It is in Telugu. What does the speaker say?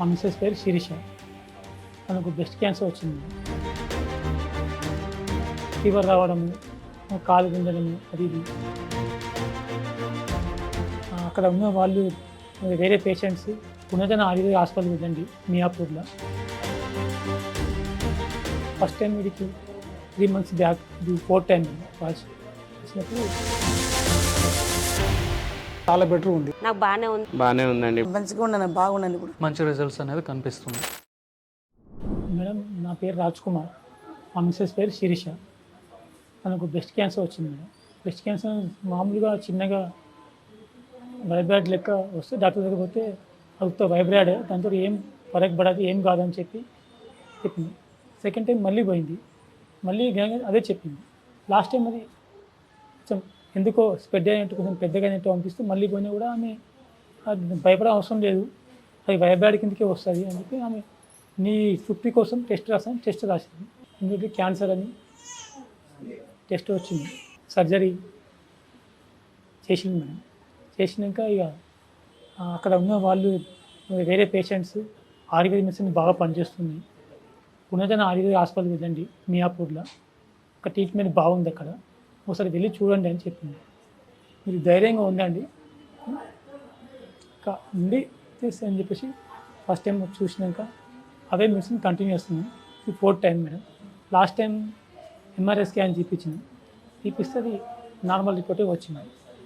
మా మిస్సెస్ పేరు శిరీష. తనకు బ్రెస్ట్ క్యాన్సర్ వచ్చింది. ఫీవర్ రావడము, కాలు గుంజడము అది ఇది. అక్కడ ఉన్న వాళ్ళు వేరే పేషెంట్స్ పునర్జన ఆయుర్వేద హాస్పిటల్ వెళ్ళండి మియాపూర్లో. ఫస్ట్ టైం వీడికి 3 months బ్యాక్, ఇది 4th టైం వచ్చినప్పుడు చాలా బెటర్ ఉంది. నాకు బాగానే ఉందండి. మంచిగా ఉన్నాను, బాగున్నాను. ఇప్పుడు మంచి రిజల్ట్స్ అనేది కనిపిస్తుంది. మేడం నా పేరు రాజ్ కుమార్, మా మిస్సెస్ పేరు శిరీష. తనకు బ్రెస్ట్ క్యాన్సర్ వచ్చింది మేడం. బ్రెస్ట్ క్యాన్సర్ మామూలుగా చిన్నగా వైబ్రాయిడ్ లెక్క వస్తే డాక్టర్ దగ్గర పోతే అది వైబ్రాయిడ్, దాంతో ఏం ఫరక్ పడదు, ఏం కాదని చెప్పింది. సెకండ్ టైం మళ్ళీ పోయింది, మళ్ళీ అదే చెప్పింది. లాస్ట్ టైం అది కొంచెం ఎందుకో స్ప్రెడ్ అయినట్టు, కొంచెం పెద్దగా అయినట్టు అనిపిస్తూ మళ్ళీ పోయినా కూడా ఆమె అది భయపడే అవసరం లేదు, అది వైబ్రాయిడ్ కిందకే వస్తుంది అని చెప్పి ఆమె నీ 50 కోసం టెస్ట్ రాసింది. ఎందుకంటే క్యాన్సర్ అని టెస్ట్ వచ్చింది. సర్జరీ చేసింది మేడం. చేసినాక ఇక అక్కడ ఉన్న వాళ్ళు వేరే పేషెంట్స్ ఆయుర్వేద మెడిసిన్ బాగా పనిచేస్తుంది, పునర్జన ఆయుర్వేద హాస్పిటల్ వెళ్ళండి మియాపూర్లో, ఒక ట్రీట్మెంట్ బాగుంది, అక్కడ ఒకసారి వెళ్ళి చూడండి అని చెప్పింది. మీరు ధైర్యంగా ఉండండి ఉండి చేసి అని చెప్పేసి ఫస్ట్ టైం చూసినాక అవే మెడిసిన్ కంటిన్యూ చేస్తున్నాం. ఇది 4th time madam. Last time MRI scan చూపించింది, చూపిస్తే అది నార్మల్ రిపోర్టే వచ్చింది.